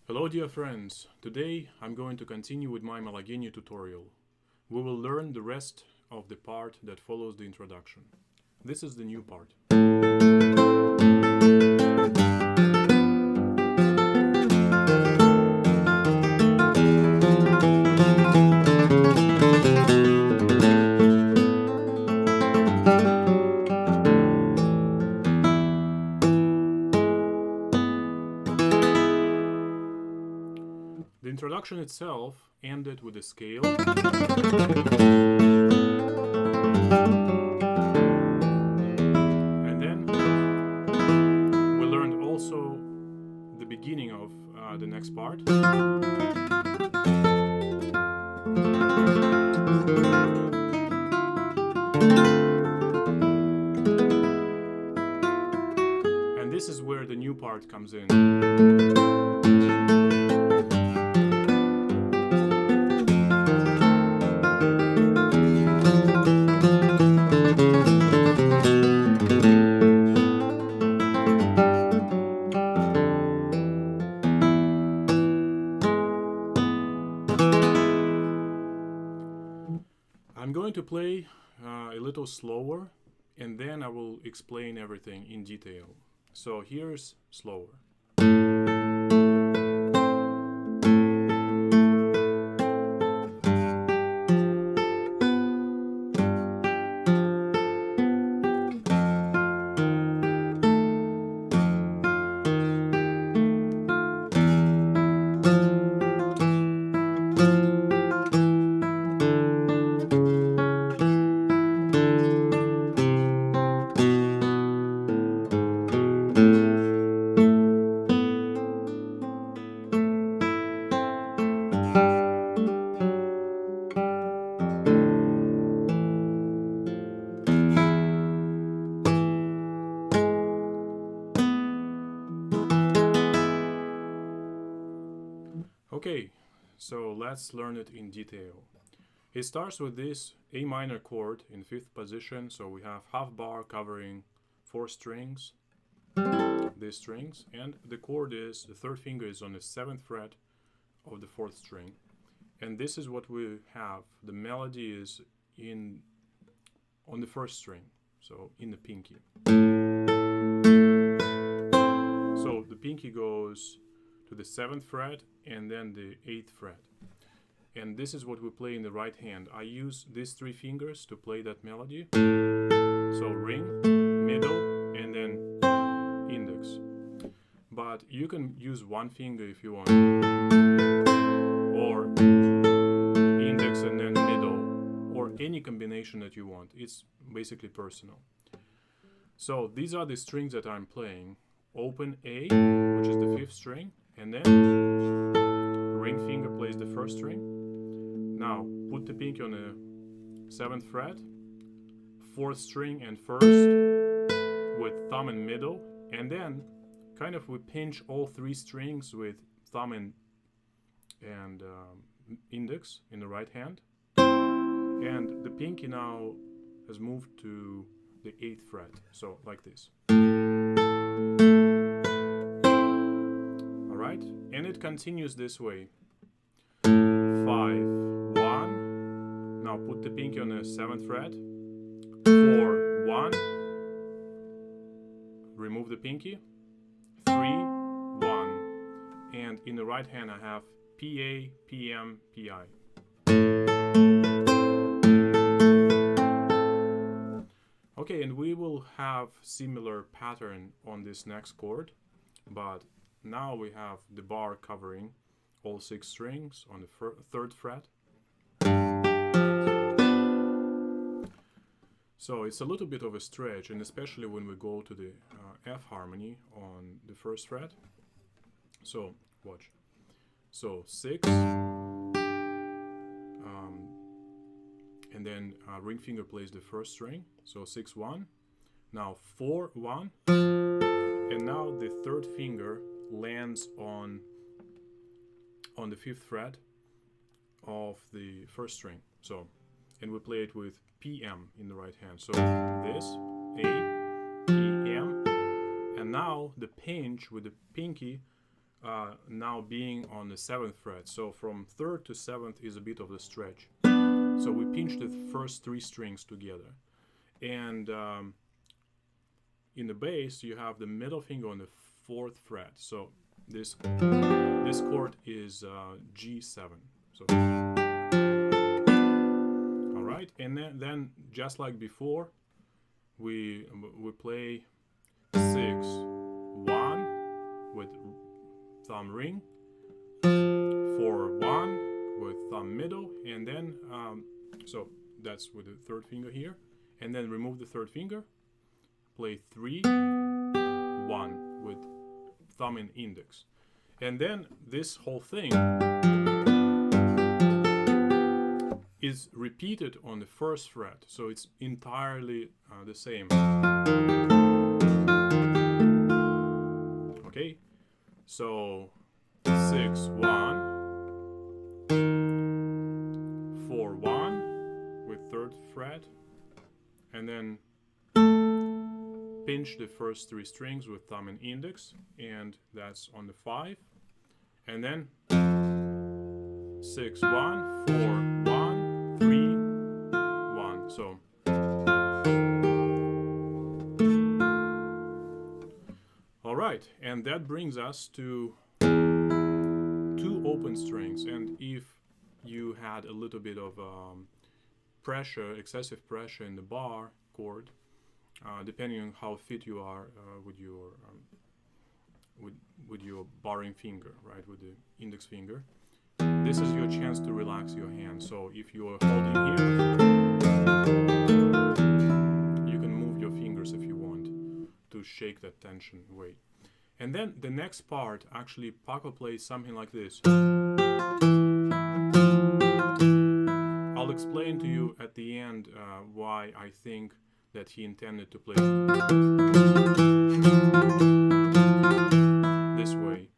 Hello dear friends, today I'm going to continue with my Malagueña tutorial. We will learn the rest of the part that follows the introduction. This is the new part. The introduction itself ended with a scale. And then we learned also the beginning of the next part. And this is where the new part comes in. I'm going to play a little slower, and then I will explain everything in detail. So here's slower. Okay, so let's learn it in detail. It starts with this A minor chord in 5th position, so we have half bar covering 4 strings, these strings, and the chord is, the 3rd finger is on the 7th fret of the 4th string. And this is what we have. The melody is on the 1st string, so in the pinky. So the pinky goes to the 7th fret and then the 8th fret. And this is what we play in the right hand. I use these 3 fingers to play that melody. So ring, middle, and then index. But you can use 1 finger if you want. Or index and then middle. Or any combination that you want. It's basically personal. So these are the strings that I'm playing. Open A, which is the 5th string. And then ring finger plays the 1st string. Now put the pinky on the 7th fret, 4th string and 1st with thumb and middle, and then kind of we pinch all 3 strings with thumb and index in the right hand, and the pinky now has moved to the 8th fret, so like this. And it continues this way. 5, 1. Now put the pinky on the 7th fret. 4, 1. Remove the pinky. 3, 1. And in the right hand I have PA, PM, PI. Okay, and we will have similar pattern on this next chord, but now we have the bar covering all 6 strings on the 3rd fret. So it's a little bit of a stretch, and especially when we go to the F harmony on the 1st fret. So watch. So 6, and then ring finger plays the 1st string. So 6, 1. Now 4, 1, and now the 3rd finger lands on the 5th fret of the 1st string. So, and we play it with PM in the right hand. So this A, PM, and now the pinch with the pinky now being on the 7th fret. So from 3rd to 7th is a bit of a stretch. So we pinch the first 3 strings together. And in the bass, you have the middle finger on the 4th fret. So this chord is G7. So, all right, and then just like before, we play 6, 1 with thumb ring, 4, 1 with thumb middle, and then so that's with the 3rd finger here, and then remove the 3rd finger, play 3, 1 with thumb and index, and then this whole thing is repeated on the 1st fret, so it's entirely the same. Okay, so 6, 1, 4, 1 with 3rd fret, and then pinch the first 3 strings with thumb and index, and that's on the 5, and then 6, 1, 4, 1, 3, 1. So all right, and that brings us to 2 open strings. And if you had a little bit of pressure, excessive pressure in the bar chord, depending on how fit you are with your barring finger, right, with the index finger, this is your chance to relax your hand. So if you are holding here, you can move your fingers if you want to shake that tension away. And then the next part, actually, Paco plays something like this. I'll explain to you at the end why I think that he intended to play this way.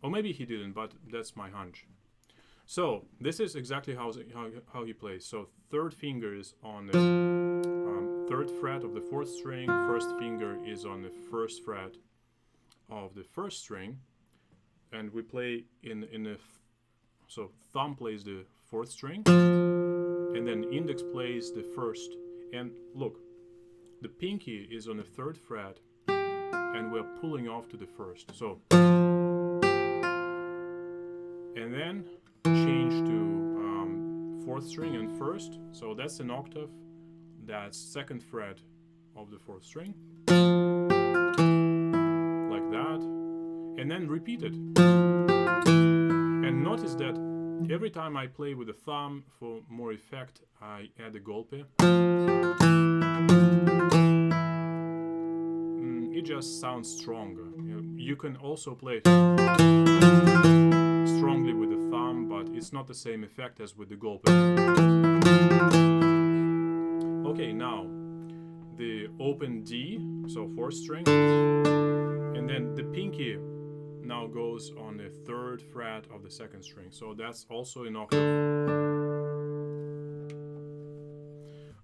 Or maybe he didn't, but that's my hunch. So this is exactly how he plays. So 3rd finger is on the 3rd fret of the 4th string, 1st finger is on the 1st fret of the 1st string, and we play in the so thumb plays the 4th string, and then index plays the 1st. And look, the pinky is on the 3rd fret, and we're pulling off to the 1st. So, and then change to 4th string and 1st. So that's an octave. That's 2nd fret of the 4th string, like that, and then repeat it. And notice that every time I play with the thumb for more effect, I add a golpe. It just sounds stronger. You can also play strongly with the thumb, but it's not the same effect as with the golpe. Okay, now the open D, so 4th string, and then the pinky now goes on the 3rd fret of the 2nd string, so that's also an octave.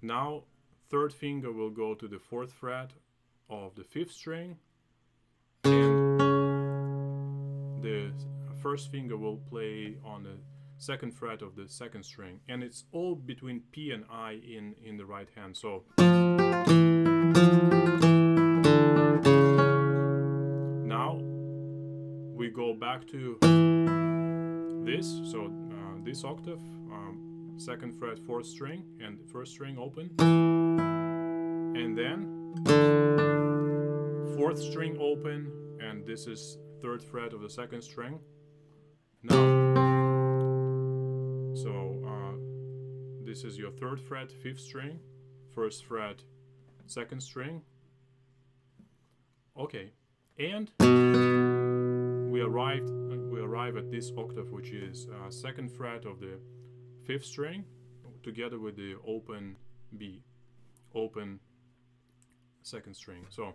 Now 3rd finger will go to the 4th fret of the 5th string, and the 1st finger will play on the 2nd fret of the 2nd string, and it's all between P and I in the right hand. So now we go back to this, so this octave, 2nd fret 4th string and 1st string open, and then 4th string open, and this is 3rd fret of the 2nd string. Now, so this is your 3rd fret 5th string, 1st fret 2nd string. Okay, and we arrive at this octave, which is 2nd fret of the 5th string, together with the open B, open 2nd string. So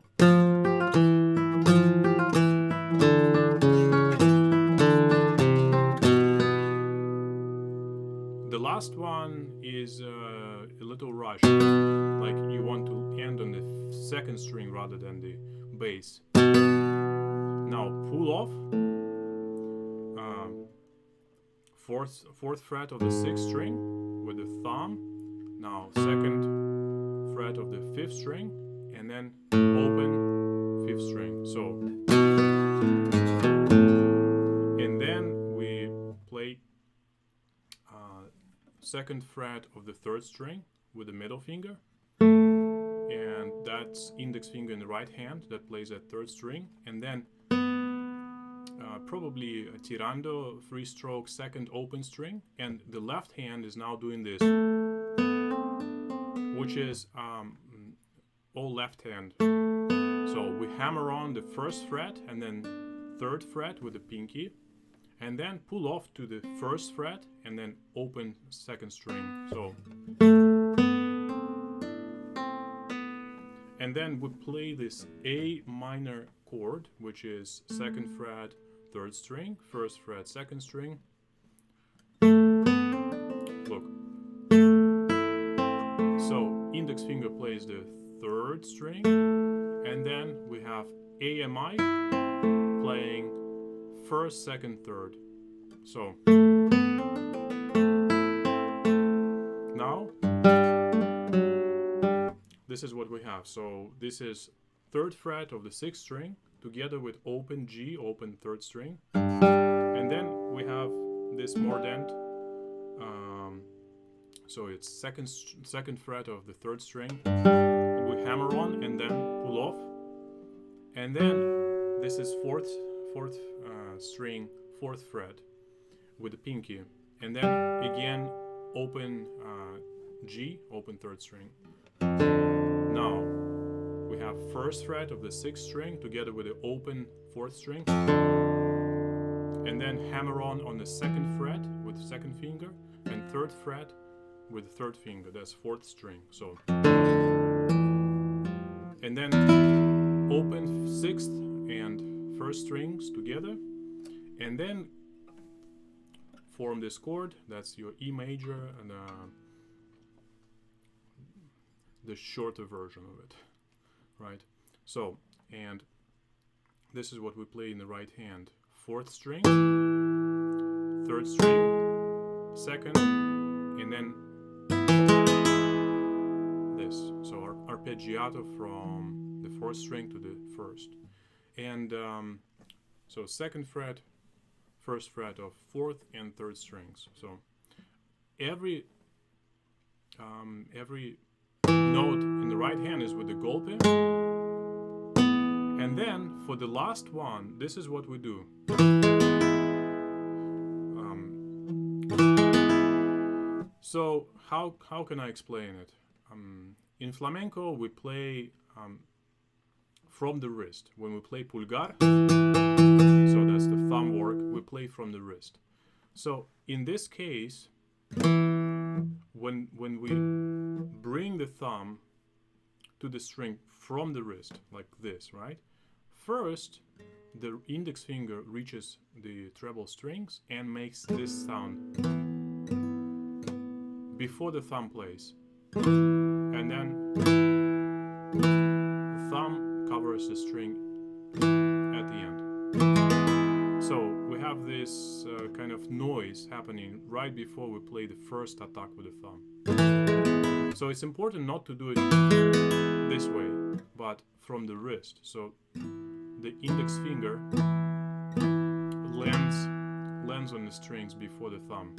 the last one is a little rush, like you want to end on the 2nd string rather than the bass. Now pull off, fourth fret of the 6th string with the thumb. Now 2nd fret of the 5th string, and then open 5th string. So, and then we play 2nd fret of the 3rd string with the middle finger, and that's index finger in the right hand that plays that 3rd string, and then probably a tirando 3-stroke 2nd open string, and the left hand is now doing this, which is all left hand. So we hammer on the 1st fret and then 3rd fret with the pinky, and then pull off to the 1st fret and then open 2nd string. So, and then we play this A minor chord, which is 2nd fret 3rd string, 1st fret 2nd string. Look. So index finger plays the 3rd string, and then we have A and I playing 1st, 2nd, 3rd. So now this is what we have. So this is 3rd fret of the 6th string together with open G, open 3rd string, and then we have this mordent. So it's second fret of the 3rd string. We hammer on and then pull off, and then this is fourth string, 4th fret with the pinky, and then again open G, open 3rd string. Now we have 1st fret of the 6th string together with the open 4th string, and then hammer on the 2nd fret with 2nd finger, and 3rd fret with 3rd finger. That's 4th string. So, and then open 6th and 1st strings together, and then form this chord. That's your E major, and the shorter version of it, right? So, and this is what we play in the right hand: 4th string, 3rd string, 2nd, and then this. So arpeggiato from the 4th string to the 1st, and so 2nd fret, 1st fret of 4th and 3rd strings. So every note in the right hand is with the golpe, and then for the last one, this is what we do. So how can I explain it? In flamenco we play from the wrist. When we play pulgar, so that's the thumb work, we play from the wrist. So in this case, when we bring the thumb to the string from the wrist, like this, right? First, the index finger reaches the treble strings and makes this sound before the thumb plays, and then the thumb covers the string at the end. So we have this kind of noise happening right before we play the first attack with the thumb. So it's important not to do it this way, but from the wrist. So the index finger lands on the strings before the thumb.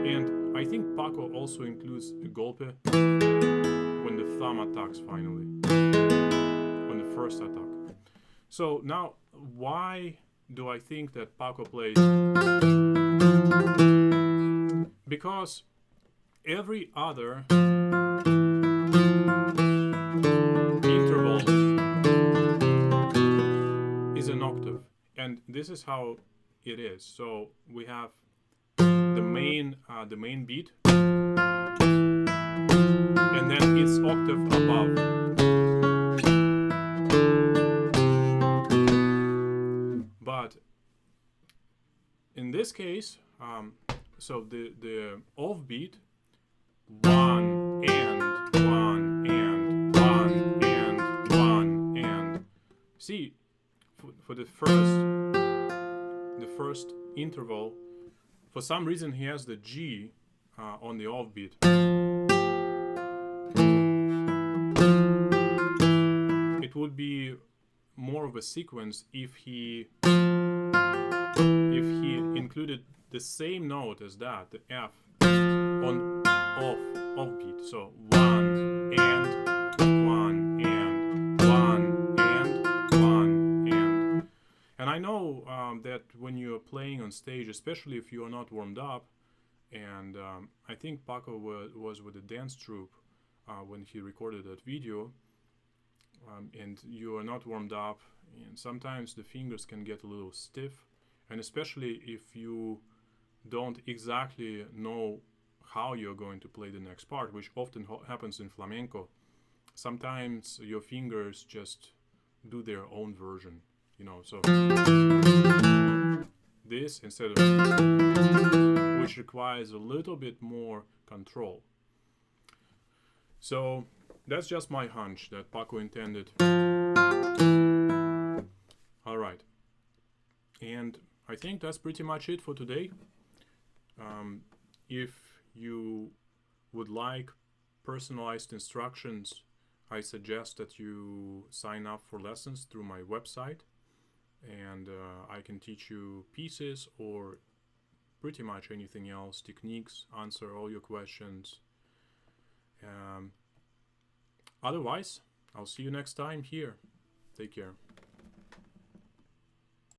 And I think Paco also includes a golpe when the thumb attacks finally, on the first attack. So now, why do I think that Paco plays? Because every other interval is an octave, and this is how it is. So we have the main beat, and then it's octave above. But in this case, so the off beat, 1 and 1 and 1 and 1 and. See, for the first interval, for some reason he has the G on the offbeat. It would be more of a sequence if he included the same note as that, the F, on offbeat. So 1 and 1 and 1 and 1 and. And I know that when you're playing on stage, especially if you are not warmed up, and I think Paco was with a dance troupe when he recorded that video, and you are not warmed up, and sometimes the fingers can get a little stiff, and especially if you don't exactly know how you're going to play the next part, which often happens in flamenco. Sometimes your fingers just do their own version, you know, so this instead of, which requires a little bit more control. So that's just my hunch that Paco intended. All right, and I think that's pretty much it for today. If you would like personalized instructions, I suggest that you sign up for lessons through my website, and I can teach you pieces or pretty much anything else, techniques, answer all your questions. Otherwise, I'll see you next time here. Take care.